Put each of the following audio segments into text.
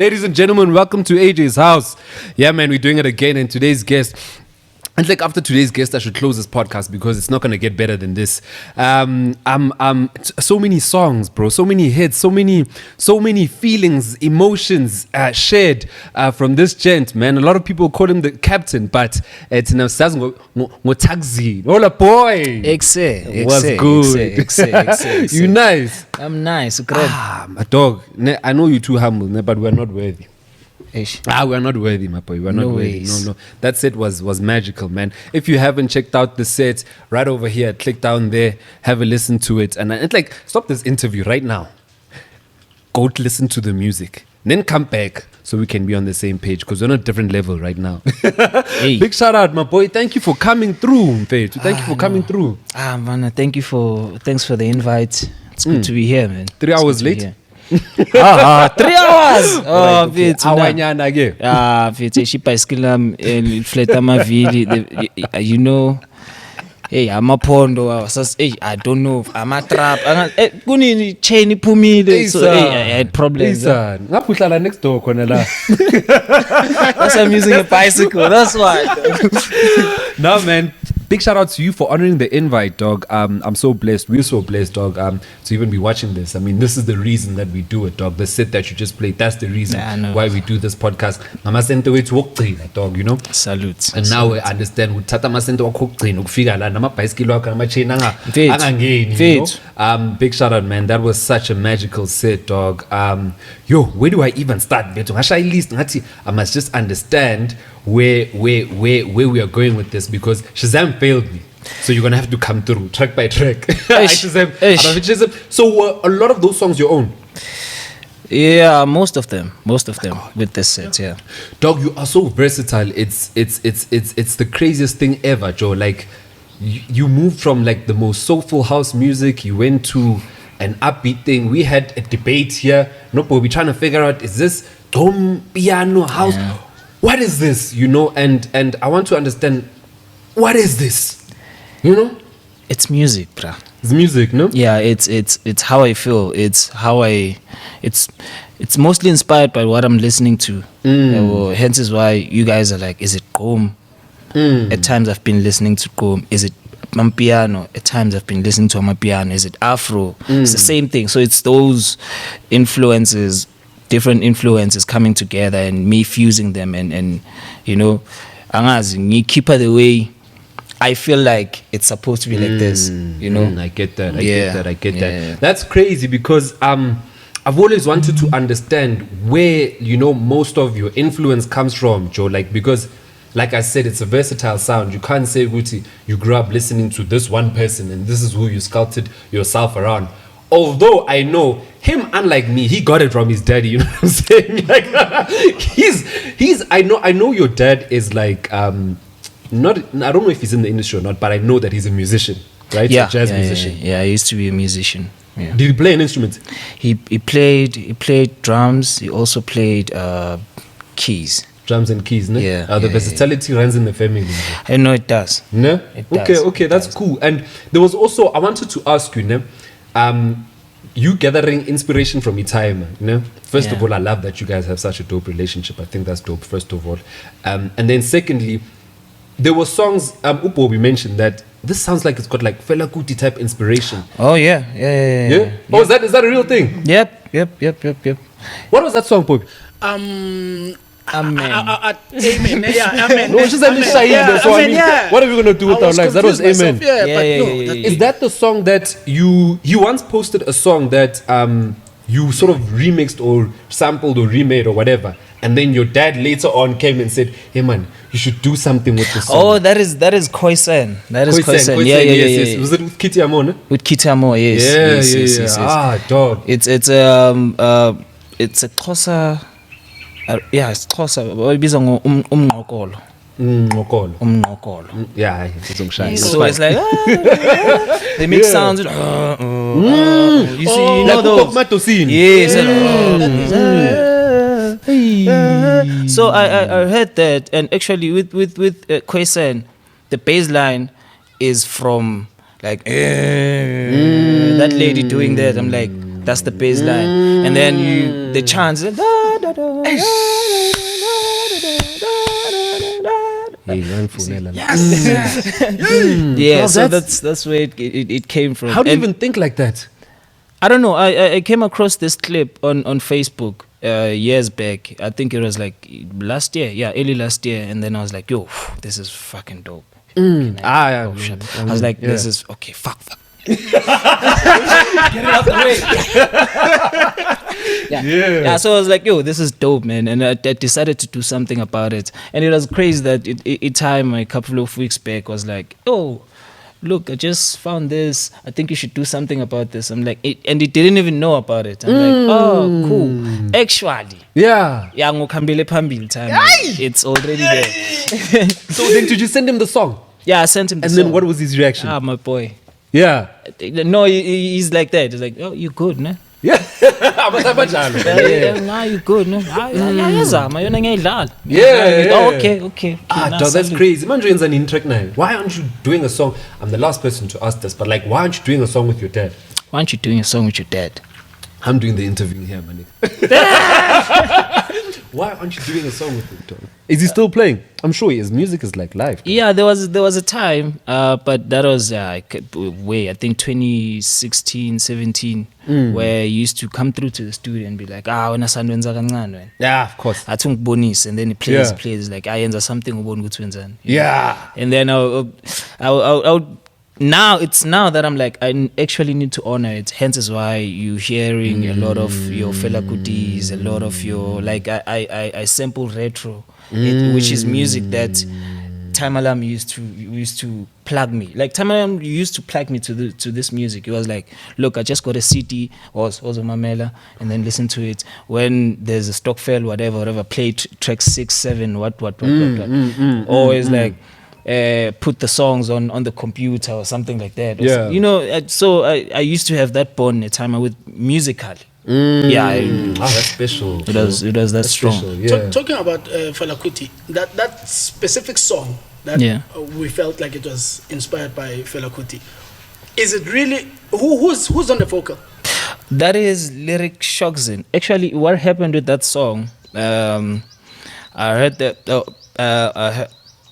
Ladies and gentlemen, welcome to AJ's house. Yeah, man, we're doing it again. And today's guest, it's like after today's guest, I should close this podcast because it's not going to get better than this. So many songs, bro. So many hits. So many feelings, emotions shared from this gent, man. A lot of people call him the captain, but it's now Thakzin. Hola, boy. What's good? You nice? I'm nice. My dog. I know you're too humble, but we're not worthy. We're not worthy, my boy. We're not worthy. No. That set was magical, man. If you haven't checked out the set, right over here, click down there, have a listen to it. And it's like, stop this interview right now. Go to listen to the music. Then come back so we can be on the same page because we're on a different level right now. Big shout out, my boy. Thank you for coming through, Thank you for coming through. Man, thanks for the invite. It's good to be here, man. 3 hours late? 3 hours. Awanyana again. She bicycle fleta mavili. You know. Hey, I'm a pondo. I don't know. I'm a trap. Kuni chain pumile. So I had problems. Ngaphuhlala next door khona la. That's I'm using a bicycle. That's why. No, man. Big shout out to you for honoring the invite, dog. I'm so blessed. We're so blessed, dog. To even be watching this. I mean, this is the reason that we do it, dog. The set that you just played. That's the reason why we do this podcast. Mama sent away to walk dog. You know. Salute. And now we understand. We tata masento wakukugcina ukufika la nama bicycle wakho nama chain angangeni. Big shout out, man. That was such a magical set, dog. Where do I even start? I must just understand where we are going with this because Shazam failed me. So you're gonna have to come through track by track. So a lot of those songs your own? Yeah, most of them with this set. Yeah, dog, you are so versatile. It's the craziest thing ever, Joe. Like you moved from like the most soulful house music, you went to an upbeat thing. We had a debate here. No, but we're trying to figure out, is this dome piano house? Yeah. What is this? You know, and I want to understand, what is this? You know? It's music, bruh. It's music, no? Yeah, it's how I feel. It's mostly inspired by what I'm listening to. Hence is why you guys are like, is it Gqom? At times I've been listening to Gqom. Is it Piano? At times I've been listening to Amapiano. Is it Afro? It's the same thing. So it's those influences, different influences coming together and me fusing them and you know, you keep it the way I feel like it's supposed to be like this, you know. I get that. I get that. That's crazy because I've always wanted to understand where, you know, most of your influence comes from, Joe. Like, because like I said, it's a versatile sound. You can't say, Guti, you grew up listening to this one person and this is who you sculpted yourself around. Although I know him, unlike me, he got it from his daddy. You know what I'm saying? Like, I know your dad is like, not. I don't know if he's in the industry or not, but I know that he's a musician, right? Yeah, a jazz musician. Yeah, he used to be a musician. Yeah. Did he play an instrument? He played drums. He also played keys. Drums and keys, no? Yeah. The versatility runs in the family. I know it does. No? It does. Okay, that's cool. And there was also, I wanted to ask you, no? You gathering inspiration from Itaiama, you know? First of all, I love that you guys have such a dope relationship. I think that's dope, first of all. And then secondly, there were songs, Upo, we mentioned that this sounds like it's got like Fela Kuti type inspiration. Oh, yeah? Oh, is that a real thing? Yep. What was that song, Pope? Amen. Yeah, amen. No, she's amen. So I mean, what are we gonna do with our lives? That was amen. Is that the song that you once posted a song that you sort of remixed or sampled or remade or whatever, and then your dad later on came and said, "Hey man, you should do something with this song." Oh, that is Khoisan. That is Khoisan. Yes. Was it with Kitty Amo? With Kitty Amo, yes. Yes. Dog. It's a Xhosa. It's Xhosa. Bayibiza umnqokolo. Yeah, it's umshaya. So it's like they make sounds. You see, you know those. Yes. So I heard that, and actually with Khoisan, the bass line is from like that lady doing that. I'm like, That's the bass line. And then the chants. Yeah, so that's where it came from. How do you even think like that? I don't know. I came across this clip on Facebook years back. I think it was like last year. Yeah, early last year. And then I was like, yo, this is fucking dope. I was like, this is okay. Fuck. Get it out the way. Yeah. So I was like, yo, this is dope, man. And I decided to do something about it. And it was crazy that it time a couple of weeks back was like, oh, look, I just found this. I think you should do something about this. I'm like, and it didn't even know about it. I'm like, oh, cool. Actually, yeah, time. It's already there. So then, did you send him the song? Yeah, I sent him the song. song. Then what was his reaction? My boy. Yeah. No, he's like that. He's like, oh, you good, ne? Yeah. Nah, you good, ne? Yeah. Oh, okay. Dog, that's crazy. Why aren't you doing a song? I'm the last person to ask this, but like, why aren't you doing a song with your dad? Why aren't you doing a song with your dad? I'm doing the interviewing here, man. Why aren't you doing a song with him, Tom? Is he still playing? I'm sure his music is like live. Tom. Yeah, there was a time, but that was I think 2016, 17, where he used to come through to the studio and be like, when yeah, of course. I took bonus, and then he plays like I ends something about yeah. And then I would now that I'm like, I actually need to honor it. Hence is why you're hearing a lot of your Fela Kutis, a lot of your like I sample retro, which is music that Time Alarm used to plug me. Like Time Alarm used to plug me to this music. It was like, look, I just got a CD or Mamela, and then listen to it. When there's a stock fail, whatever, play track 6, 7, what. Always like. Put the songs on the computer or something like that. So I used to have that bond at time with Musical. That's special. It was that strong. Special, yeah. Talking about Fela Kuti, that specific song that we felt like it was inspired by Fela Kuti. Is it really who's on the vocal? That is Lyric Thakzin. Actually, what happened with that song? I heard that.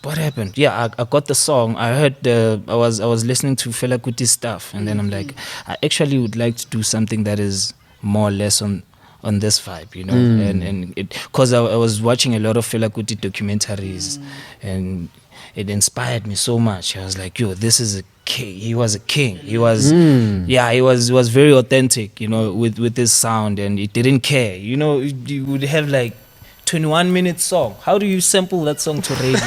What happened? Yeah, I got the song. I heard I was listening to Fela Kuti's stuff, and then I'm like, I actually would like to do something that is more or less on this vibe, you know. And because I was watching a lot of Fela Kuti documentaries, and it inspired me so much. I was like, yo, this is a king. He was a king. He was he was very authentic, you know, with his sound, and it didn't care. You know, you would have like 21-minute song. How do you sample that song to radio?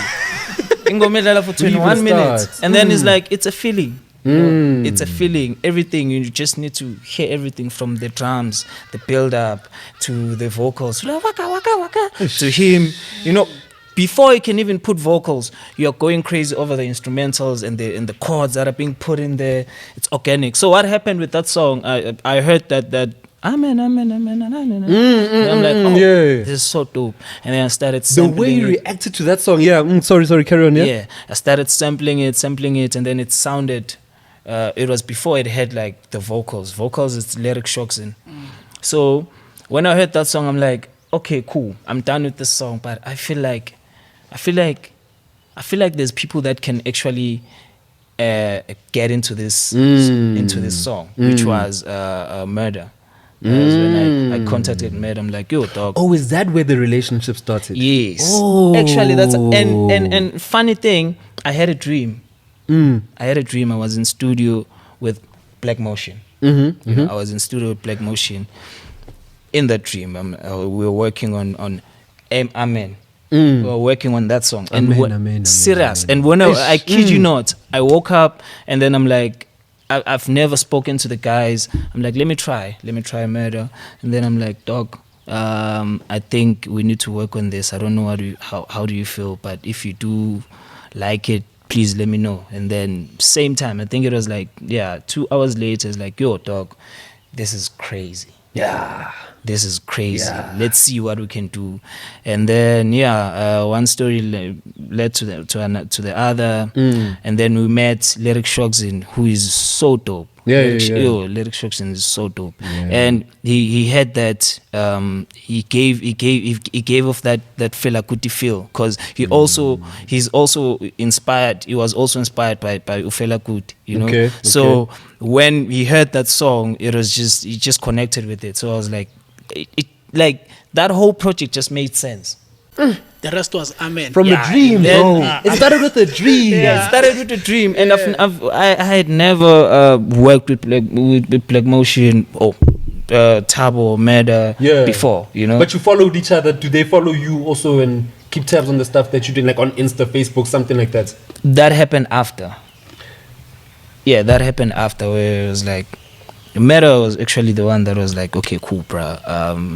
For 21 minutes, and then it's like it's a feeling. You know, it's a feeling. Everything, you just need to hear everything from the drums, the build up to the vocals, waka, waka, waka, to him. You know, before you can even put vocals, you're going crazy over the instrumentals and the chords that are being put in there. It's organic. So what happened with that song? I heard that. Amen. And I'm like, this is so dope. And then I started sampling the way you reacted to that song. Sorry, carry on. Yeah, I started sampling it, and then it sounded. It was before it had like the vocals. Vocals, it's Lyric Thakzin. So when I heard that song, I'm like, okay, cool. I'm done with this song, but I feel like there's people that can actually get into this song, which was Murda. When I contacted Murda, I'm like, yo, dog. Oh, is that where the relationship started? Yes. Oh. Actually, that's and funny thing, I had a dream. I was in studio with Black Motion. You know, I was in studio with Black Motion. In that dream, we were working on Amen. We were working on that song. Amen, serious. Amen. And when I kid you not, I woke up and then I'm like, I've never spoken to the guys. I'm like, let me try Murda. And then I'm like, dog, I think we need to work on this. I don't know how do you feel, but if you do like it, please let me know. And then same time, I think it was like 2 hours later, it's like, yo, dog, this is crazy. This is crazy. Let's see what we can do. And then one story led to the other. And then we met Lyric Thakzin, who is so dope. Lyric Struction is so dope. And he had that he gave off that Fela Kuti feel, because he's also inspired. He was also inspired by Fela Kuti, you know. So when he heard that song, he just connected with it. So I was like, like that whole project just made sense. The rest was amen. From a dream, bro. It started with a dream. It started with a dream. And I had never worked with Black Motion or Tabo or Murda before, you know. But you followed each other. Do they follow you also and keep tabs on the stuff that you're doing, like on Insta, Facebook, something like that? That happened after. Yeah, that happened after, where it was like, Murda was actually the one that was like, okay, cool, bruh.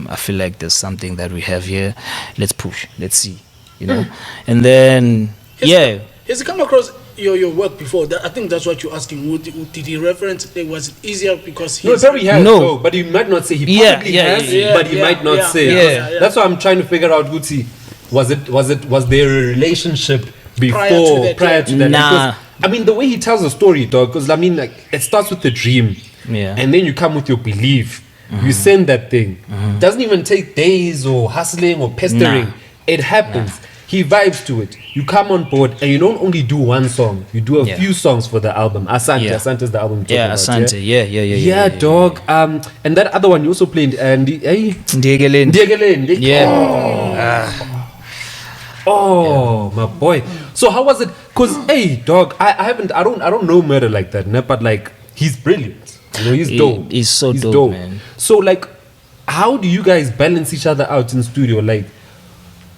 I feel like there's something that we have here. Let's push. Let's see, you know. And then, Has he come across your work before? I think that's what you're asking. Did he reference it? Was it easier because he? No, very has. No, but he might not say. He probably has, but he might not say. That's why I'm trying to figure out, Guti. Was there a relationship before, prior to that? Nah. Because, I mean, the way he tells the story, dog. Because I mean, like, it starts with the dream. Yeah. And then you come with your belief. You send that thing. Doesn't even take days or hustling or pestering. It happens. He vibes to it. You come on board and you don't only do one song. You do a few songs for the album. Asante. Asante is the album. Asante. Yeah, dog. And that other one you also played. And Ndiegelen. Oh, my boy. So how was it? Cause hey, dog, I don't know Murda like that, but like he's brilliant. You know, he's dope. He's so dope, man. So like, how do you guys balance each other out in studio? Like,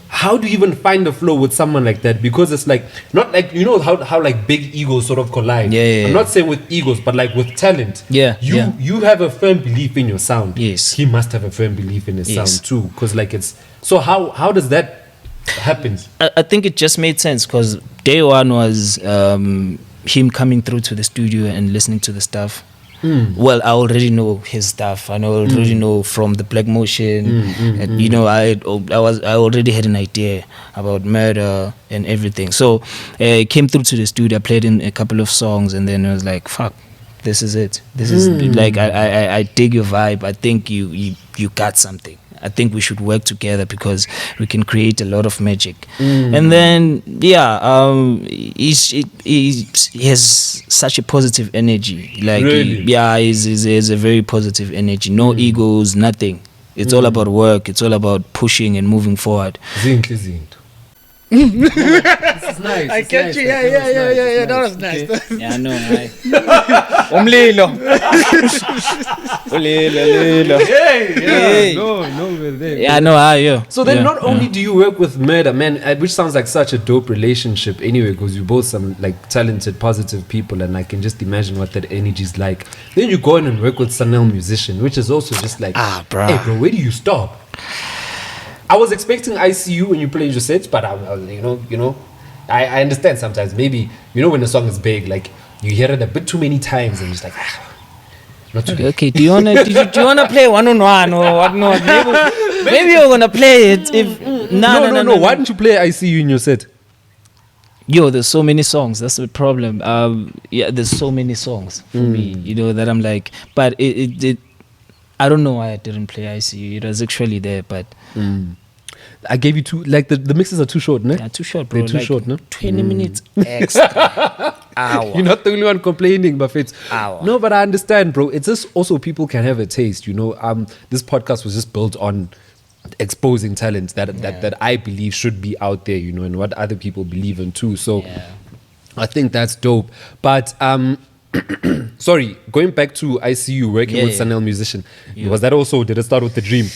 how do you even find the flow with someone like that? Because it's like, not like, you know how like big egos sort of collide. I'm not saying with egos, but like with talent. You have a firm belief in your sound. Yes. He must have a firm belief in his sound too. Because like it's, so how does that happen? I think it just made sense, because day one was him coming through to the studio and listening to the stuff. Well, I already know his stuff. I already know from the Black Motion, and you know, I already had an idea about Murda and everything. So I came through to the studio, I played in a couple of songs, and then I was like, "Fuck, this is it. This is like I dig your vibe. I think you got something. I think we should work together because we can create a lot of magic." And then he has such a positive energy. Like really? He's a very positive energy. No egos, nothing. It's all about work. It's all about pushing and moving forward. This is nice. I catch you. Yeah. That was nice. Okay. Yeah, I know, right? Umlilo. Hey. No, we're there. Yeah, I know. So then, not only do you work with Murda, man, which sounds like such a dope relationship anyway, because you're both some like talented, positive people, and I can just imagine what that energy is like. Then you go in and work with Sunel musician, which is also just like, bro. Hey, bro, where do you stop? I was expecting ICU when you played your sets, but I I understand sometimes. Maybe, you know, when a song is big, like you hear it a bit too many times and it's like, not today. Okay, do you wanna play one-on-one or whatnot? Maybe you're gonna play it if no. Why didn't you play ICU in your set? Yo, there's so many songs. That's the problem. There's so many songs for me, you know, that I'm like, but it I don't know why I didn't play ICU. It was actually there, but I gave you two, like the mixes are too short, no? Yeah, too short, bro. They're too short, no? 20 minutes extra. Hour. You're not the only one complaining, but it's Hour. No, but I understand, bro. It's just also people can have a taste, you know. This podcast was just built on exposing talents that I believe should be out there, you know, and what other people believe in too. So I think that's dope. But sorry, going back to ICU, working with Sunel musician, was that also, did it start with the dream?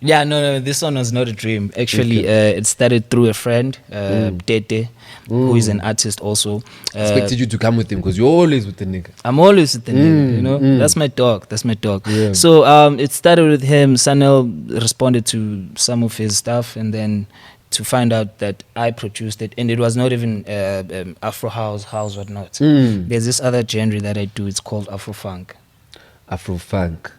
Yeah, no, this one was not a dream. Actually, it started through a friend, Tete, who is an artist also. Expected you to come with him because you're always with the nigga. I'm always with the nigga, you know. That's my dog. Yeah. So it started with him. Sunel responded to some of his stuff, and then to find out that I produced it, and it was not even Afro house, whatnot. There's this other genre that I do. It's called Afro funk. Afro funk.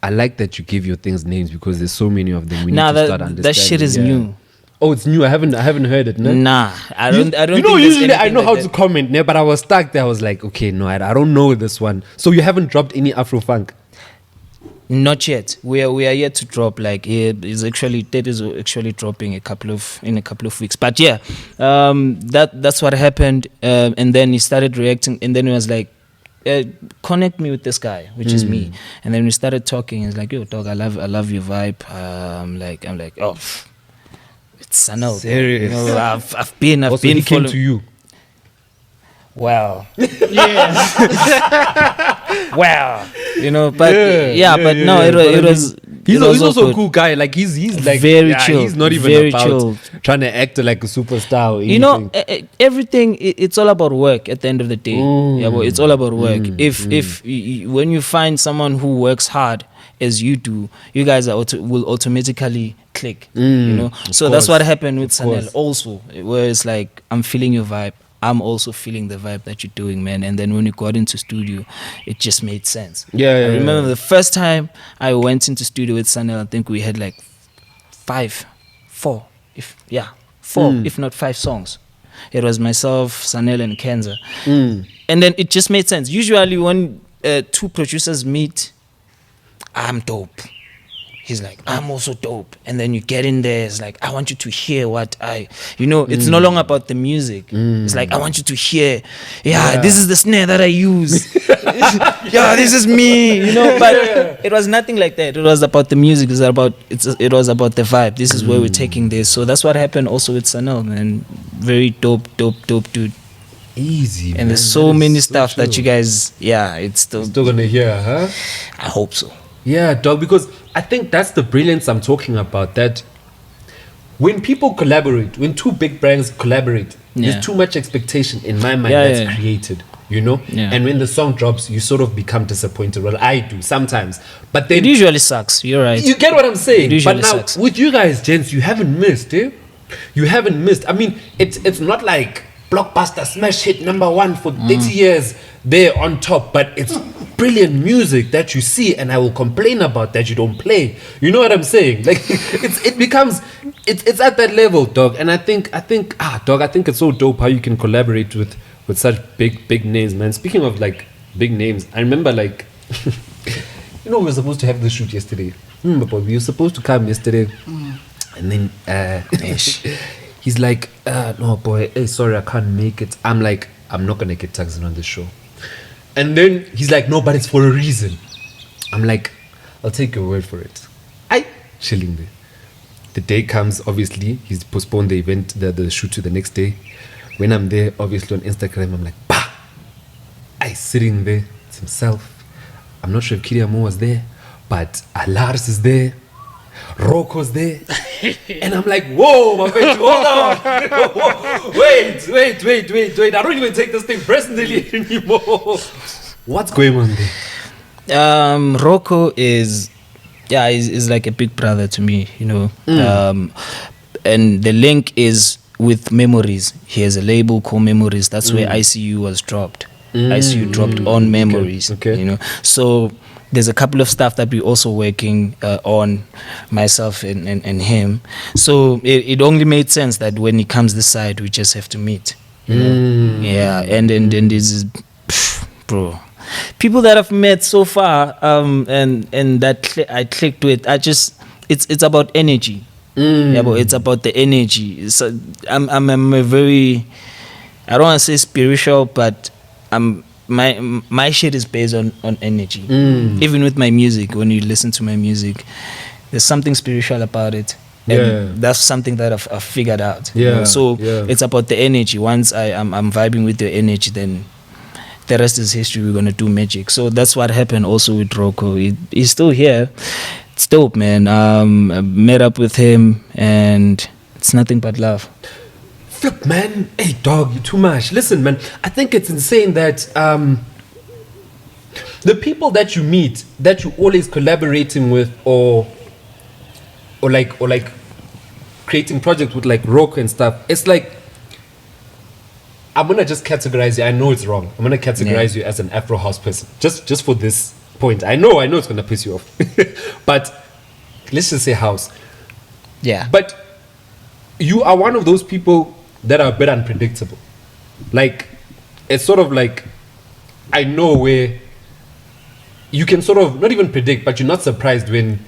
I like that you give your things names because there's so many of them. We need to start understanding. That shit is new. Oh, it's new. I haven't heard it. No? Nah, I don't. I don't. You know, think there's usually I anything know like how that. to comment, but I was stuck there. I was like, okay, no, I don't know this one. So you haven't dropped any Afro funk? Not yet. We are yet to drop. Like that is actually dropping in a couple of weeks. But yeah, that's what happened. And then he started reacting, and then he was like, connect me with this guy, which is me. And then we started talking. He's like, yo, dog, I love your vibe. I'm like, oh, it's Sunel. Serious? You know, I've been Also, he came following. to you. Wow. Yeah. Wow. You know, but But it was. He's it was also a awkward. cool guy. Like he's like Very chill, He's not even very about chill. trying to act like a superstar. Or You know, anything. everything. It's all about work. At the end of the day, yeah, but it's all about work. If when you find someone who works hard as you do, you guys will automatically click. You know, so that's course, what happened with of course. Sunel also, where it's like I'm feeling your vibe. I'm also feeling the vibe that you're doing, man. And then when we got into studio, it just made sense. Yeah, I remember the first time I went into studio with Sunel, I think we had like four, if not 5 songs. It was myself, Sunel, and Kenza. And then it just made sense. Usually when 2 producers meet, I'm dope. He's like, I'm also dope. And then you get in there, it's like, I want you to hear what it's no longer about the music. It's like, I want you to hear, this is the snare that I use. This is me, you know. But it was nothing like that. It was about the music. It was about the vibe. This is where we're taking this. So that's what happened also with Sunel, man. Very dope dude. Easy. And there's so many stuff that you guys, it's still gonna hear, huh? I hope so. Yeah, dog, because I think that's the brilliance I'm talking about. That when people collaborate, when 2 big brands collaborate, there's too much expectation in my mind that's created, you know? Yeah. And when the song drops, you sort of become disappointed. Well, I do sometimes. But then It usually sucks. You're right. you get what I'm saying? It usually But now, sucks. with you guys, gents, you haven't missed, eh? You haven't missed. I mean, it's not like blockbuster smash hit #1 for 30 years there on top, but it's brilliant music that you see, and I will complain about that you don't play. You know what I'm saying? Like it's at that level, dog. And I think it's so dope how you can collaborate with such big names, man. Speaking of like big names, I remember like we were supposed to have the shoot yesterday. But we were supposed to come yesterday, and then he's like, no boy, sorry, I can't make it. I'm like, I'm not gonna get Thakzin on the show. And then he's like, no, but it's for a reason. I'm like, I'll take your word for it. Chilling there. The day comes, obviously, he's postponed the event, the shoot to the next day. When I'm there, obviously on Instagram, I'm like, bah! Sitting there, it's himself. I'm not sure if Kiriamo was there, but Lars is there. Rocco's there. And I'm like, whoa, my friend, hold on. Wait. I don't even take this thing personally anymore. What's going on there? Rocco is like a big brother to me, you know. And the link is with Memories. He has a label called Memories. That's where ICU was dropped. ICU dropped on Memories. Okay. You know. So there's a couple of stuff that we're also working on, myself and him. So it only made sense that when he comes this side, we just have to meet. You know? Yeah, and then this is, bro. People that I've met so far, and that I clicked with, it's about energy. Yeah, but it's about the energy. So I'm a very, I don't want to say spiritual, but my shit is based on energy. Even with my music, when you listen to my music, there's something spiritual about it. And that's something that I've figured out. You know? So it's about the energy. Once I'm vibing with your energy, then the rest is history. We're gonna do magic. So that's what happened also with Rocco. He's still here. It's dope, man. I met up with him, and it's nothing but love. Flip, man. Hey, dog, you too much. Listen, man, I think it's insane that the people that you meet, that you always collaborating with, or like creating projects with, like Rocco and stuff, it's like, I'm gonna just categorize you. I know it's wrong. I'm gonna categorize you as an Afro house person, just for this point. I know it's gonna piss you off, but let's just say house. Yeah. But you are one of those people that are a bit unpredictable. Like, it's sort of like, I know where you can sort of not even predict, but you're not surprised when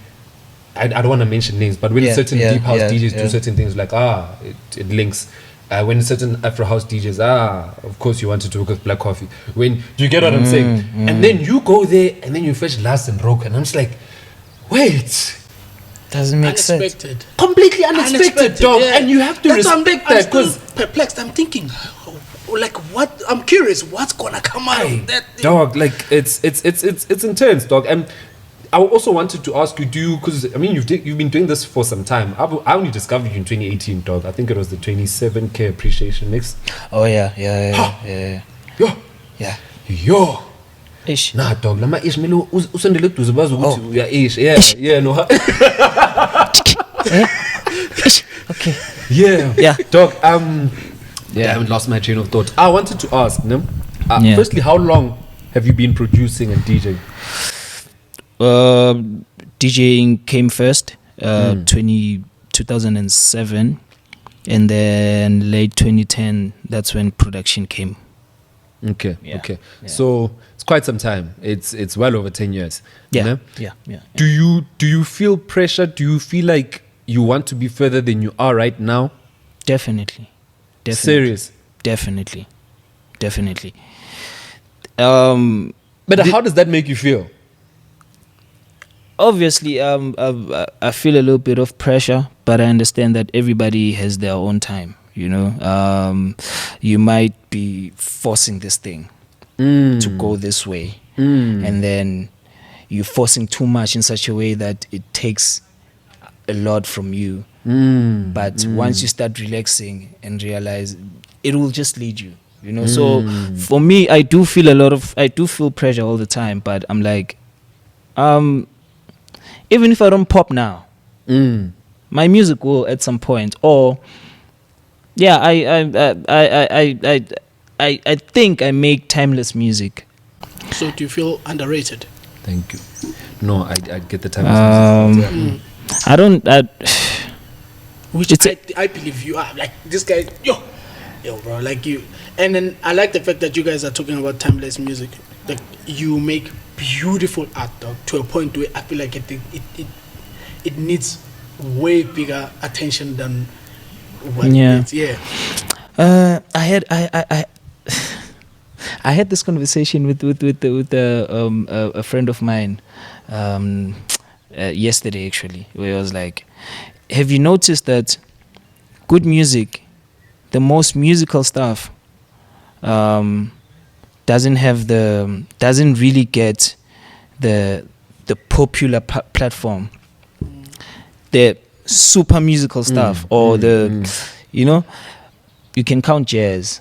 I don't want to mention names, but when certain deep house DJs do certain things, like it links. When certain Afro house DJs, of course you want to work with Black Coffee. When you get what I'm saying, and then you go there and then you fetch Lars and Rocco, and I'm just like, wait. Doesn't make unexpected. sense. Completely unexpected, dog. Yeah. And you have to respect that, because perplexed. I'm thinking, like, what? I'm curious. What's gonna come out of that thing? Dog? Like, it's intense, dog. And I also wanted to ask you, because I mean you've been doing this for some time. I only discovered you in 2018, dog. I think it was the 27K appreciation mix. Oh yeah. Yo. Ish. Nah, dog. Lama ish melo usandele duze bazo ukuthi uya ish. Yeah, no. Okay. Yeah. Dog, I haven't lost my train of thought. I wanted to ask, firstly, how long have you been producing and DJing? DJing came first, 2007, and then late 2010, that's when production came. Okay. So it's quite some time. It's well over 10 years. Yeah. Do you feel pressure? Do you feel like you want to be further than you are right now? Definitely. Serious? Definitely. But how does that make you feel? Obviously, I feel a little bit of pressure, but I understand that everybody has their own time. You know, you might be forcing this thing to go this way, and then you're forcing too much in such a way that it takes a lot from you. But once you start relaxing and realize, it will just lead you. You know, so for me, I do feel pressure all the time. But I'm like, even if I don't pop now, my music will at some point. Or I think I make timeless music. So do you feel underrated? Thank you. No, I get the timeless music. I don't. Which I believe you are. Like, this guy, yo, bro, like you. And then I like the fact that you guys are talking about timeless music. Like, you make beautiful art, dog, to a point where I feel like it needs way bigger attention than what it needs. Yeah. I had this conversation with a friend of mine yesterday, actually, where I was like, have you noticed that good music, the most musical stuff, doesn't really get the popular platform, the super musical stuff, or you know, you can count jazz.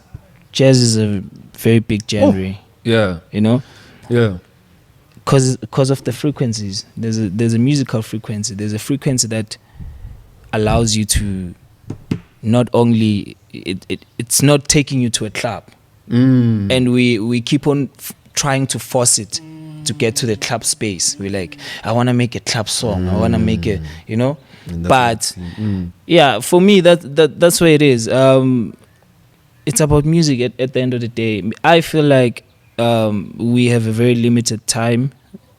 Jazz is a very big genre. You know, because of the frequencies. There's a musical frequency. There's a frequency that allows you to not only it's not taking you to a club, and we keep on trying to force it to get to the club space. We're like, I want to make a club song. I want to make a, you know. But yeah, for me that's where it is. It's about music at the end of the day. I feel like we have a very limited time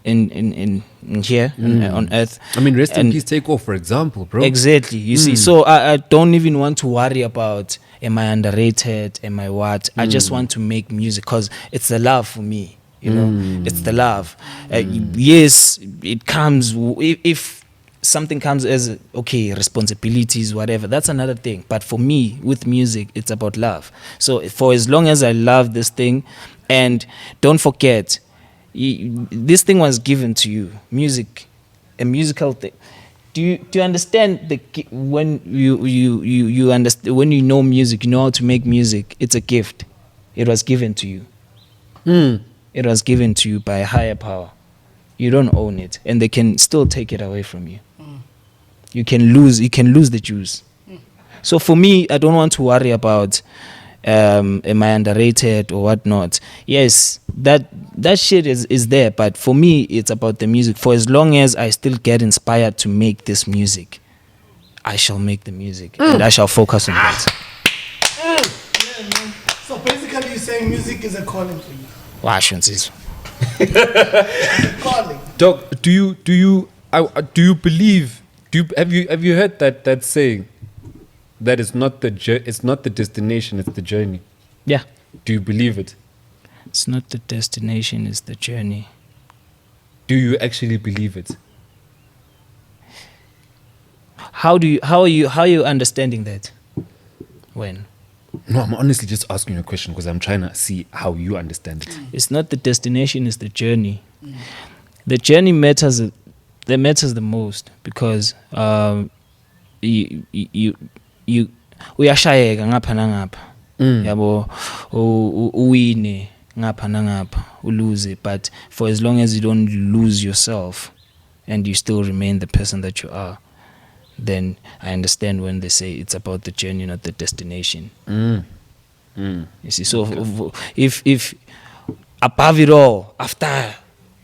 in here on Earth. I mean, rest in peace, Take Off, for example, bro. Exactly. You see, so I don't even want to worry about, am I underrated? Am I what? I just want to make music because it's the love for me. You know, it's the love. Yes, it comes if something comes as responsibilities, whatever. That's another thing. But for me, with music, it's about love. So for as long as I love this thing, and don't forget, this thing was given to you. Music, a musical thing. Do you understand when you understand, when you know music, you know how to make music? It's a gift. It was given to you. It was given to you by a higher power. You don't own it, and they can still take it away from you. You can lose the juice. So for me, I don't want to worry about am I underrated or whatnot. Yes, that shit is there, but for me, it's about the music. For as long as I still get inspired to make this music, I shall make the music and I shall focus on that. Yeah, man. So basically, you're saying music is a calling for you. Why shouldn't it? Calling. Dog, do you believe? Have you heard that saying that it's not the destination, it's the journey? Yeah. Do you believe it? It's not the destination, it's the journey. Do you actually believe it? How are you understanding that? When? No, I'm honestly just asking you a question because I'm trying to see how you understand it. It's not the destination, it's the journey. The journey matters. That matters the most because you uyashayeka ngapha nangapha. Yabo uwine ngapha nangapha uluze, but for as long as you don't lose yourself and you still remain the person that you are, then I understand when they say it's about the journey, not the destination. You see, so if above it all, after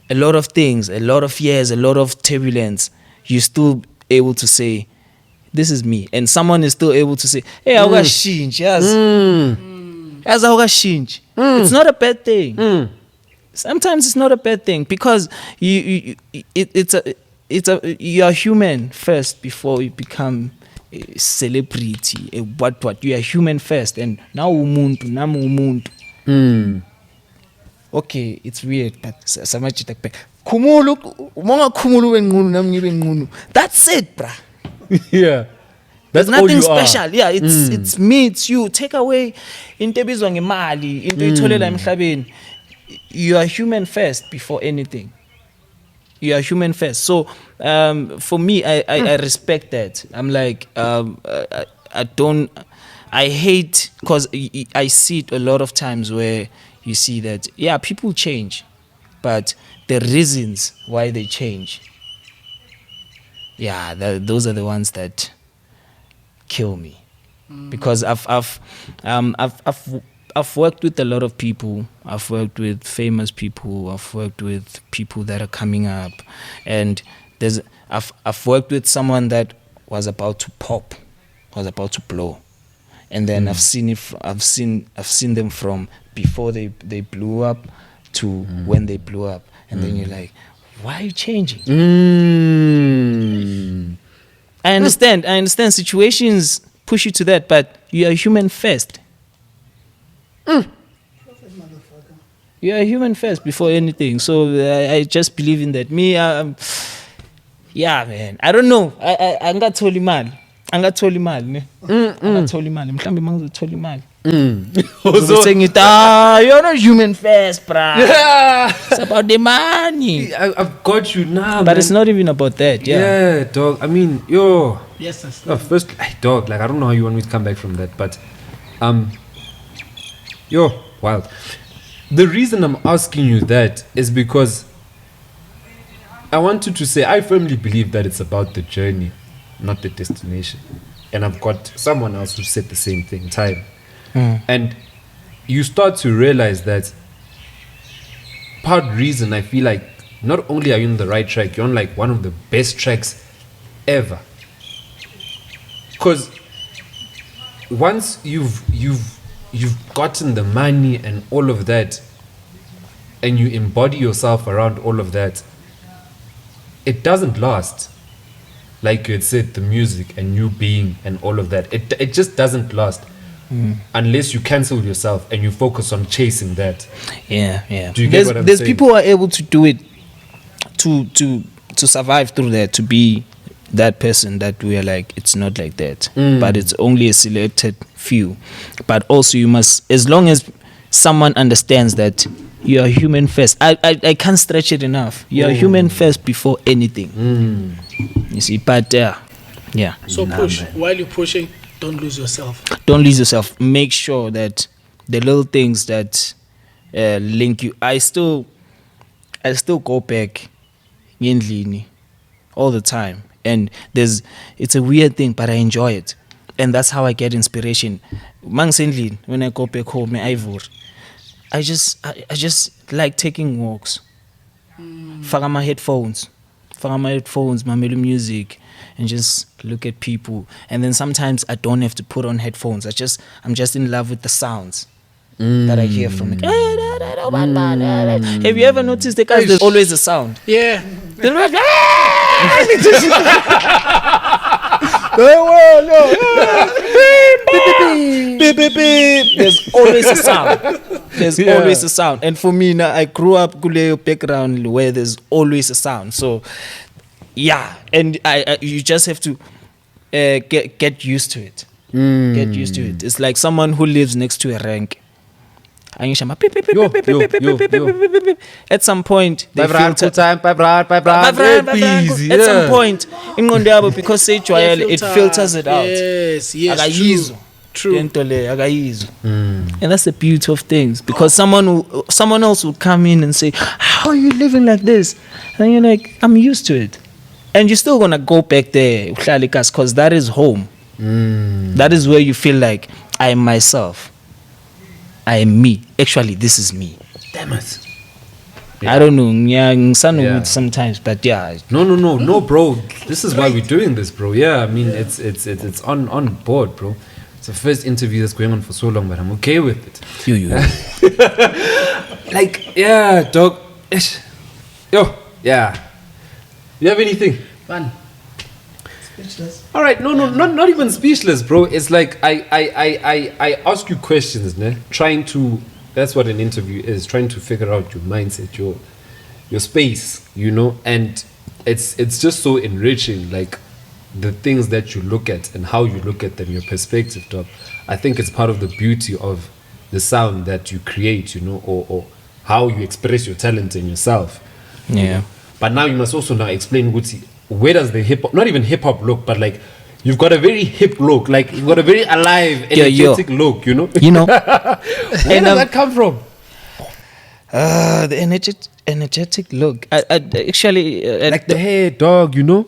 a lot of things, a lot of years, a lot of turbulence, you're still able to say, this is me. And someone is still able to say, hey, awukashintsha, yes. As awukashintsha. It's not a bad thing. Sometimes it's not a bad thing because you are human first before you become a celebrity, a what. You are human first, and now umuntu. Okay, it's weird, but that's it, bruh. Yeah. There's That's all nothing you are. special. Yeah, it's me, it's you. Take away into ebizwa ngemali, into itholela emhlabeni. You are human first before anything. You are human first. So for me, I respect that. I'm like, I hate, because I see it a lot of times where you see that, yeah, people change, but the reasons why they change, yeah, those are the ones that kill me. Because I've worked with a lot of people. I've worked with famous people. I've worked with people that are coming up, and I've worked with someone that was about to pop, was about to blow, and then I've seen them from before they blew up to when they blew up, and then you're like, why are you changing? I understand situations push you to that, but you are human first. You are human first before anything. So I just believe in that. Me, yeah, man. I don't know. I got told man. Angathola imali. Mhlambe mangizothola imali. Saying it, you're not human first, bruh. Yeah. It's about the money. I've got you now, But man. it's not even about that, Yeah, dog. I mean, yo. Yes, that's First, dog. Like, I don't know how you want me to come back from that, but, yo, wild. The reason I'm asking you that is because I wanted to say I firmly believe that it's about the journey, not the destination. And I've got someone else who said the same thing, time. And you start to realize that part reason I feel like not only are you on the right track, you're on like one of the best tracks ever. Because once you've gotten the money and all of that, and you embody yourself around all of that, it doesn't last. Like you had said, the music and you being and all of that, it just doesn't last. Unless you cancel yourself and you focus on chasing that. Yeah. Do you get what I'm there's saying? people who are able to do it to survive through that, to be that person that we are like, it's not like that. But it's only a selected few. But also you must, as long as someone understands that you are human first. I can't stretch it enough. You are human first before anything. You see, but yeah. So push. While you're pushing, don't lose yourself. Don't lose yourself. Make sure that the little things that link you. I still go back endlini all the time, and it's a weird thing, but I enjoy it, and that's how I get inspiration. Mangsenlini, when I go back home, I just like taking walks. Faka my headphones, mamelu music. and just look at people. And then sometimes I don't have to put on headphones. I'm just in love with the sounds that I hear from it. Have you ever noticed the guys? There's always a sound. Yeah. They're like, there's always a sound. There's always a sound. And for me now, I grew up in background where there's always a sound. So yeah, and I you just have to get used to it. Get used to it. It's like someone who lives next to a rank. At some point, they filter. At some point, because say it filters it out. Yes, true. And that's the beauty of things, because someone else will come in and say, how are you living like this? And you're like, I'm used to it. And you're still gonna go back there because that is home. That is where you feel like I am myself. I am me. Actually, this is me. Damn it. Yeah. I don't know. Yeah, sometimes, but yeah. No, bro. This is why we're doing this, bro. Yeah, I mean, it's on board, bro. It's the first interview that's going on for so long, but I'm okay with it. You. Like, yeah, dog. Yo, yeah. You have anything? Fun. Speechless. All right, no, not even speechless, bro. It's like I ask you questions, ne? Trying to. That's what an interview is. Trying to figure out your mindset, your space, you know. And it's just so enriching, like the things that you look at and how you look at them, your perspective, dog. I think it's part of the beauty of the sound that you create, you know, or how you express your talent in yourself. Yeah. You know? But now you must also now explain where does the hip hop, not even hip hop look, but like you've got a very hip look, like you've got a very alive, energetic look, you know. You know, where does that come from? The energetic look. I actually Like the hair, dog, you know.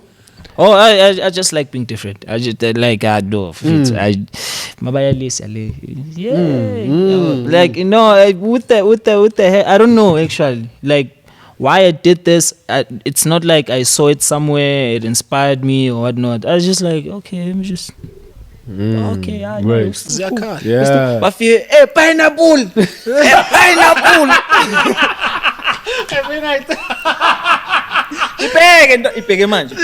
Oh, I just like being different. I just like I do. Like, you know, with the hair, I don't know actually. Like why I did this, it's not like I saw it somewhere, it inspired me or whatnot. I was just like, okay, let me just okay, I know. It's a car. Yeah. But pineapple, pineapple. Every night. Ipege manje.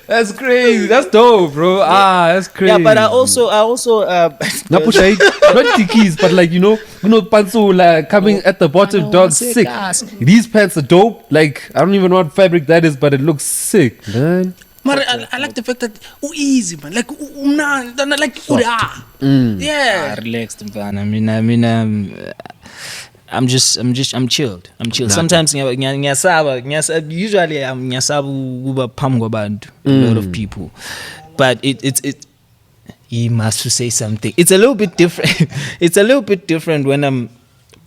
That's crazy. That's dope, bro. That's crazy. Yeah, but I also Napusha, not tikis, but like you know, pantsu like coming at the bottom, dog, sick. These pants are dope. Like I don't even know what fabric that is, but it looks sick, man. I like the fact that easy, man. Like like yeah. Relaxed, man. I mean, I'm chilled. Sometimes usually I'm nyasabu pamgo a lot of people, but it you must say something. It's a little bit different. It's a little bit different when I'm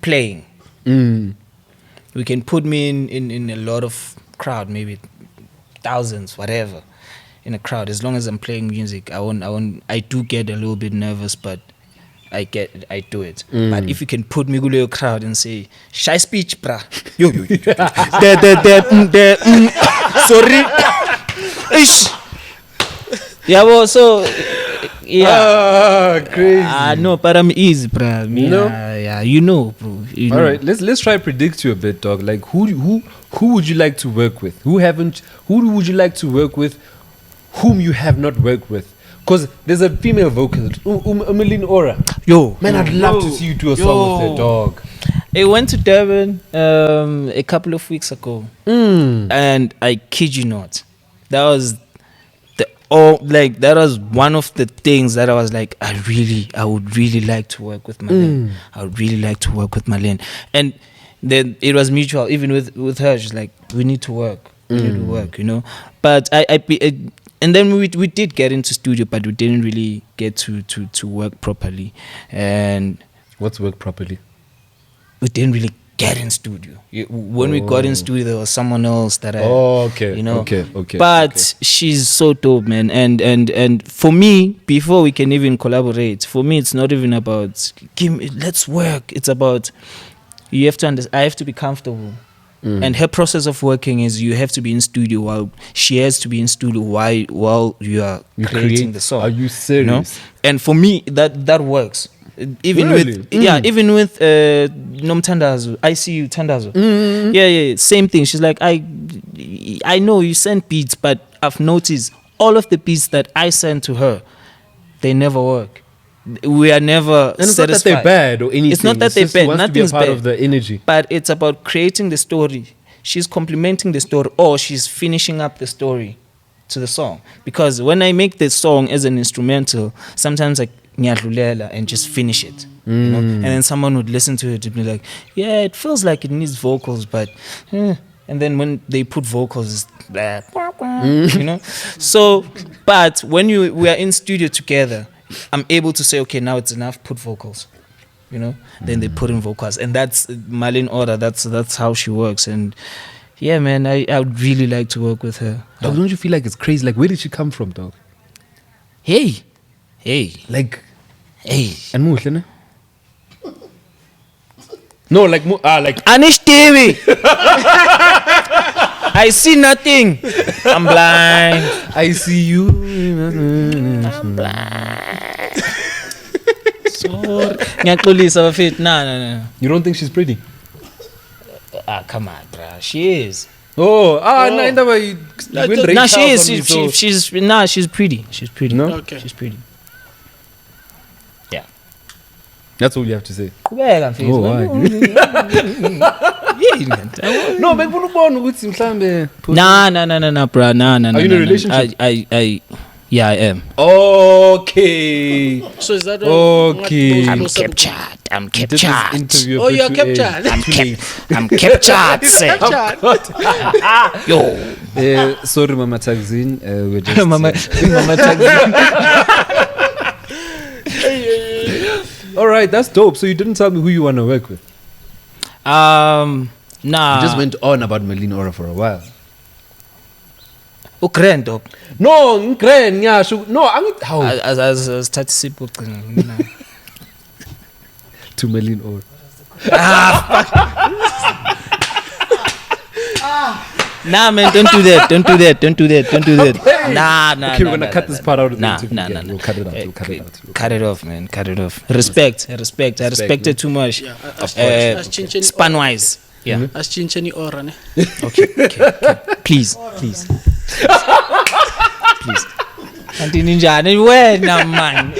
playing. We can put me in a lot of crowd, maybe thousands, whatever, in a crowd. As long as I'm playing music, I do get a little bit nervous, but I do it. But if you can put me in a crowd and say, shy speech, brah. Yo. Sorry. Ish. Yeah, well, so, yeah. Crazy. No, but I'm easy, brah. Yeah, you know, bro. All right, let's try to predict you a bit, dog. Like, who would you like to work with? Who would you like to work with? Whom you have not worked with? Because there's a female vocalist, Umelin Ora. Yo, man, I'd love to see you do a song with her, dog. I went to Durban a couple of weeks ago, and I kid you not, that was that was one of the things that I was like, I would really like to work with Marlene. I would really like to work with Marlene, and then it was mutual. Even with her, she's like, we need to work, you know. But and then we did get into studio, but we didn't really get to work properly. And what's work properly? We didn't really get in studio. When we got in studio, there was someone else that okay. You know. Okay. But she's so dope, man. And for me, before we can even collaborate, for me, it's not even about let's work. It's about I have to be comfortable And her process of working is you have to be in studio while she has to be in studio while you are creating the song. Are you serious? You know? And for me, that works. Even Really? with even with Nom Tandazo, I see you Tandazo. Yeah, same thing. She's like, I know you send beats, but I've noticed all of the beats that I send to her, they never work. We are never and it's satisfied. not that they're bad or anything. It's not that they're just bad. wants to be a Nothing's part bad. of the energy. But it's about creating the story. She's complementing the story, or she's finishing up the story to the song. Because when I make the song as an instrumental, sometimes I ngiyadlulela and just finish it. You know? And then someone would listen to it and be like, yeah, it feels like it needs vocals, but and then when they put vocals, it's blah, you know. So, but when we are in studio together, I'm able to say, okay, now it's enough, put vocals, you know. Then they put in vocals, and that's Malin order. That's how she works. And yeah, man, I would really like to work with her. Dog, don't you feel like it's crazy? Like, where did she come from, dog? Hey, Like, hey. and muhle, ne? No, like, like. Anish TV. I see nothing. I'm blind. I see you. I'm blind. Sorry. Ngiyaxolisa bafethu. No. You don't think she's pretty? Come on, bruh. She is. Oh, She is. She's pretty. She's pretty. No? Okay. She's pretty. Yeah. That's all you have to say. Qhubeka mfethu. Oh, why? No, bekufuna ukubona ukuthi mhlambe. Nah, bruh. Nah. Are you in a relationship? Yeah, I am. Okay. So is that Okay. I'm captured. You did this interview a Oh, bit you're too captured. early. I'm captured. Say. Yo. Sorry, Mama Thakzin. We're just. Mama All right, that's dope. So you didn't tell me who you want to work with. Nah. You just went on about Melina Ora for a while. Ukren dog. No, ngikren ngiyasho. No, how? As tatisipo. To Melina Ora. Nah, man, don't do that. Okay. Nah. Okay, we're gonna cut this part out of the Nah. interview. We'll cut it out. We'll cut it out. Cut it off, man. Cut it off. Respect. I respect it too much. Span wise. Yeah. Asichincheni ora ne. Okay. Please. Anti ninjani wena man.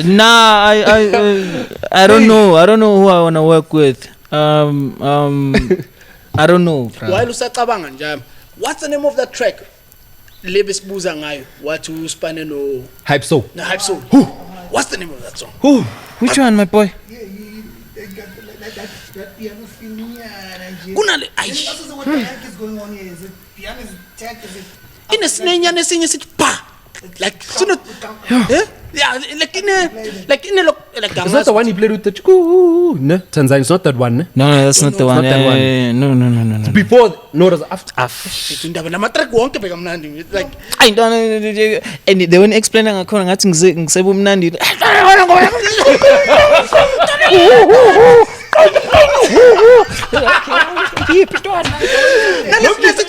Nah, I don't know. I don't know who I wanna work with. I don't know. While usacabanga njalo, what's the name of that track? Lebesibuza ngayo wathi uspane no Hype so. hype song. What's the name of that song? Which one, my boy? That piano feeling, Kunale ay. This is what the heck is going on here. Is it piano is tech? Is it? Inesinenya nesinye sithi pa. Like sino yeah, like in a It's not the one he played with the chiku. No, Tanzania. It's not that one. Ne? No, that's not the one. Not that one. No. Before, no, it was after. indaba namatrack wonke bheka mnandi like I don't know. And they won't explain ngakhona ngathi ngisebumnandi.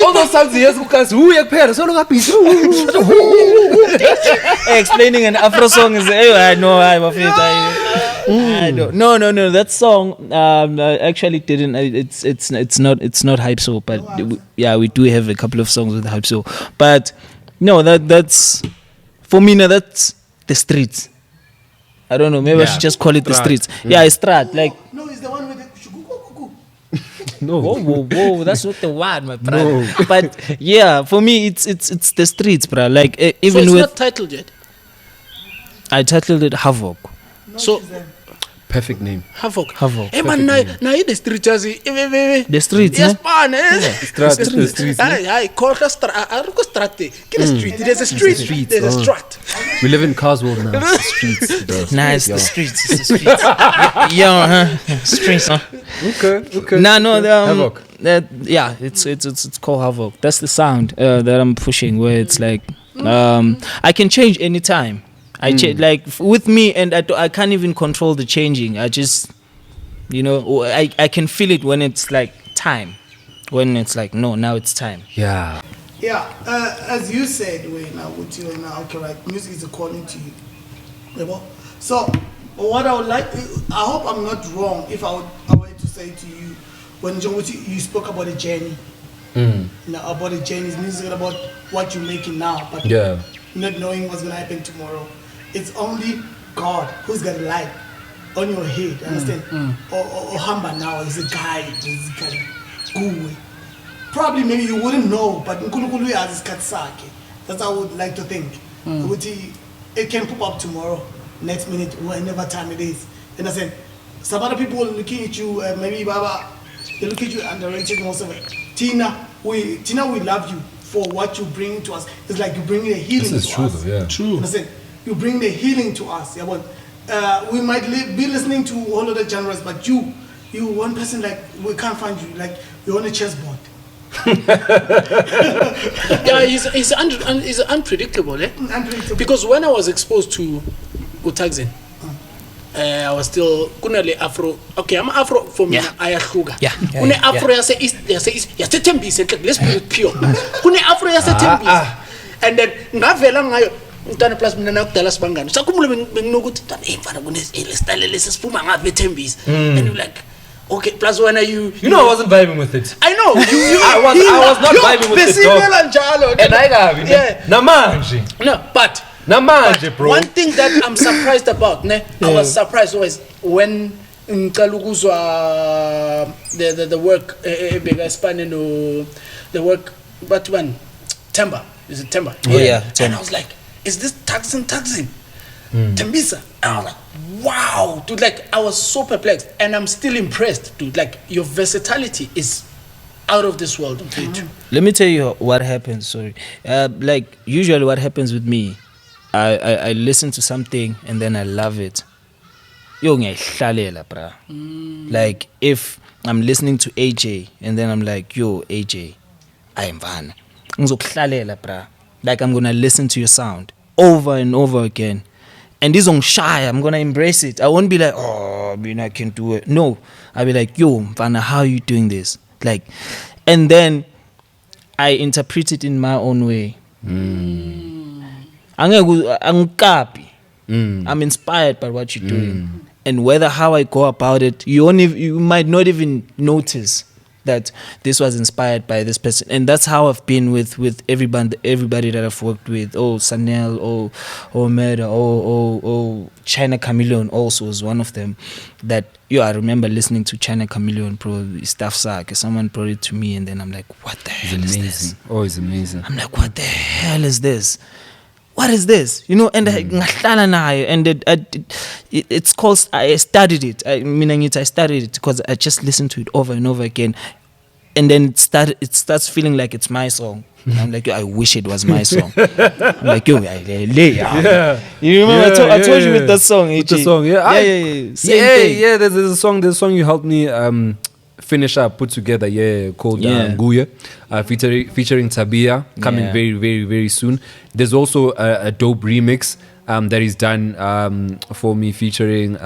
All those sounds yes, because who you pair so long up is Explaining an Afro song is I know I don't. No. That song I actually didn't. It's not hype so, but yeah, we do have a couple of songs with hype so. But no, that's for me. Now that's the streets. I don't know. Maybe I should just call it the streets. Yeah, it's strat. Like No, it's the one with the shukukuku. no. whoa, that's not the one, my brother. No. But yeah, for me, it's the streets, bro. Like so even it's with not titled yet. I titled it Havoc. So Perfect name. Havoc. Havoc. Man, na the streets as The streets, yes, eh? pan, Strat, the streets. I call the strate. Get a street. There's a street. There's a strat. We live in Carswell now. It's the streets. Bro. Nice, Yo. the streets. It's the streets. Streets, huh? Okay. No, Havoc. Yeah, it's called Havoc. That's the sound that I'm pushing. Where it's like, I can change anytime. Like with me, and I can't even control the changing. I just, I can feel it when it's like time. When it's like, no, now it's time. Yeah. Yeah, as you said, with you and okay, right, music is a calling to you. So, what I would like, I hope I'm not wrong if I were to say to you, when you spoke about a journey, about a journey, it's music about what you're making now, but not knowing what's going to happen tomorrow. It's only God who's got a light on your head, understand? Or Hamba now is a guide, good. Probably maybe you wouldn't know, but Nkulunkulu has his katsake. That's how I would like to think. It can pop up tomorrow, next minute, whenever time it is. And I said, some other people looking at you, maybe Baba, they look at you underrated most of it. Tina, we love you for what you bring to us. It's like you bring the healing to us. This is true, though, yeah. True. And I said, you bring the healing to us. Yeah, but we might be listening to all other genres, but you one person, like, we can't find you, like, you're on a chessboard. Yeah, he's unpredictable, eh? Unpredictable. Because when I was exposed to Thakzin, I was still kunale Afro. Okay, I'm Afro for me. I ayahluka. Kune Afro yase east yase tembise. Let's put it pure. Kune Afro yase tembise. And then ngavela ngayo mntana plus mina nakudala sibangani. Sakhumule benginokuthi mntana mfana kune style lesisiphuma ngabe tembise. And you like, okay, plus when are you I wasn't vibing with it. I know. I was not vibing with it, dog. And I got it. Yeah. Namanje. No, but Namanje, bro. One thing that I'm surprised about, I was surprised always when Nkalukuzwa the work the work, but when Temba, is it Temba? Oh yeah. And I was like, is this Thakzin? Tembisa? And I was like, wow, dude, like I was so perplexed, and I'm still impressed, dude. Like your versatility is out of this world. Let me tell you what happens. Sorry, like usually what happens with me, I listen to something and then I love it. Like if I'm listening to AJ and then I'm like, yo AJ, I am van. Like I'm gonna listen to your sound over and over again. And this on shy, I'm gonna embrace it. I won't be like, oh, I mean, I can do it. No, I'll be like, yo, Vanna, how are you doing this? Like, and then I interpret it in my own way. I'm inspired by what you're doing, and whether how I go about it, you might not even notice that this was inspired by this person. And that's how I've been with everybody that I've worked with. Oh, Sunel, oh Murda, oh China Chameleon also is one of them. That I remember listening to China Chameleon, bro, stuff suck. Someone brought it to me and then I'm like, what the hell is this? Oh, it's amazing. I'm like, what the hell is this? What is this? And and it's called, I studied it. I studied it because I just listened to it over and over again. And then it starts feeling like it's my song. I'm like, I wish it was my song. I'm like, yo, yeah. You remember I told you with that song, with the song, yeah. There's a song you helped me finish up, put together, called Guya, featuring Tabia, coming very, very, very soon. There's also a dope remix that is done for me, featuring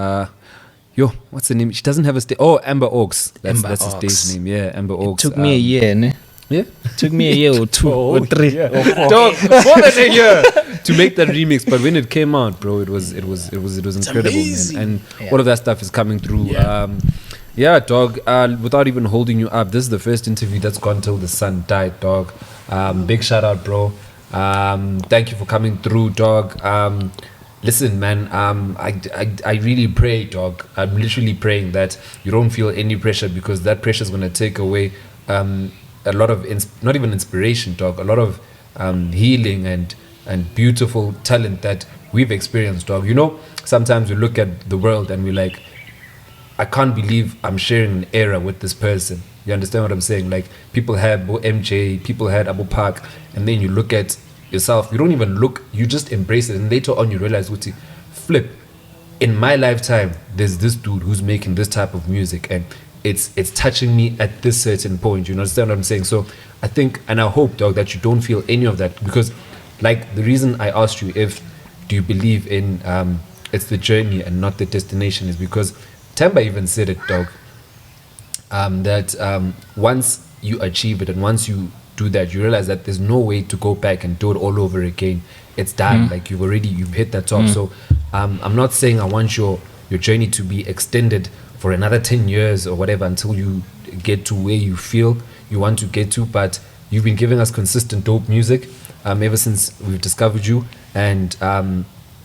what's the name? She doesn't have a stage. Oh, Amber Oaks. That's the stage name. Yeah, Amber Oaks. It took me a year, ne? Yeah, it took me a year or two or three or four. Dog, more than a year to make that remix. But when it came out, bro, it was incredible, man. And all of that stuff is coming through. Yeah, dog. Without even holding you up, this is the first interview that's gone till the sun died, dog. Big shout out, bro. Thank you for coming through, dog. Listen, man. I really pray, dog. I'm literally praying that you don't feel any pressure, because that pressure is gonna take away a lot of not even inspiration, dog. A lot of healing and beautiful talent that we've experienced, dog. Sometimes we look at the world and we're like, I can't believe I'm sharing an era with this person. You understand what I'm saying? Like, people had MJ, people had Abu Park, and then you look at yourself, you don't even look, you just embrace it, and later on you realize, flip, in my lifetime, there's this dude who's making this type of music, and it's touching me at this certain point. You understand what I'm saying? So I think, and I hope, dog, that you don't feel any of that, because, like, the reason I asked you if do you believe in it's the journey and not the destination, is because Temba even said it, dog, that once you achieve it and once you do that, you realize that there's no way to go back and do it all over again. It's done. Like you've hit that top. So I'm not saying I want your journey to be extended for another 10 years or whatever until you get to where you feel you want to get to, but you've been giving us consistent dope music ever since we've discovered you, and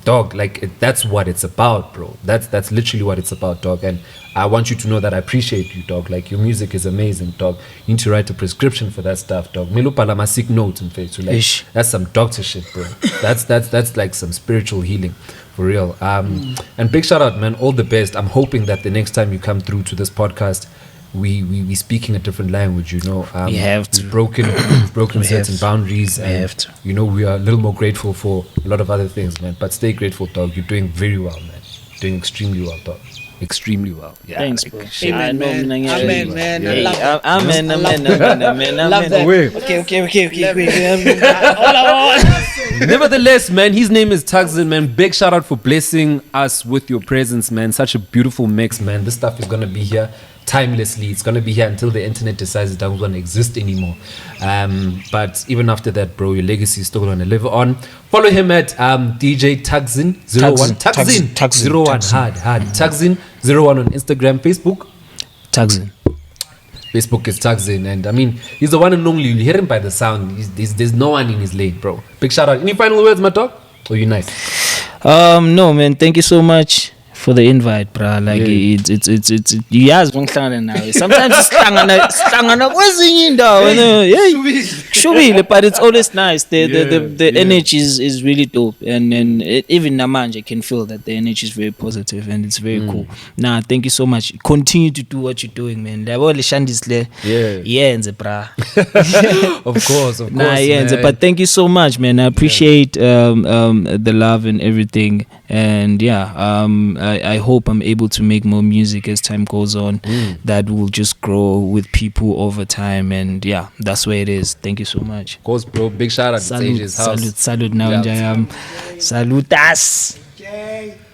dog, like that's what it's about, bro. That's literally what it's about, dog. And I want you to know that I appreciate you, dog. Like your music is amazing, dog. You need to write a prescription for that stuff, dog. Melupala ma sick note in face. Like, that's some doctor shit, bro. That's like some spiritual healing, for real. And big shout out, man. All the best. I'm hoping that the next time you come through to this podcast, we speaking a different language, you know. We have to. We've broken certain boundaries. We and, have to. You know, we are a little more grateful for a lot of other things, man. But stay grateful, dog. You're doing very well, man. Doing extremely well, dog. Extremely well. Yeah. Thanks, bro. Amen, man. Amen, man. I love it. Amen. Love that. Okay. Nevertheless, man, his name is Thakzin, man. Big shout out for blessing us with your presence, man. Such a beautiful mix, man. This stuff is gonna be here timelessly. It's gonna be here until the internet decides it doesn't want to exist anymore. But even after that, bro, your legacy is still gonna live on. Follow him at DJ Thakzin 01. Thakzin 01. Hard. Thakzin 01 on Instagram, Facebook. Thakzin. Facebook is Thakzin, and I mean, he's the one and only. You hear him by the sound. There's no one in his lane, bro. Big shout out. Any final words, my dog? Or you nice? No, man. Thank you so much for the invite, bro. Like it's yazi ngihlangana nawe. Sometimes sihlangana kwezinye indawo. Shubile, but it's always nice. The energy is really dope, and even namanje I can feel that the energy is very positive and it's very cool. Nah, thank you so much. Continue to do what you're doing, man. Yeah, bro. Of course. Nah, yeah, but thank you so much, man. I appreciate the love and everything, and I hope I'm able to make more music as time goes on that will just grow with people over time, and that's where it is. Thank you so much. Of course, bro. Big shout out to Sage's house. Salute now, Salutas.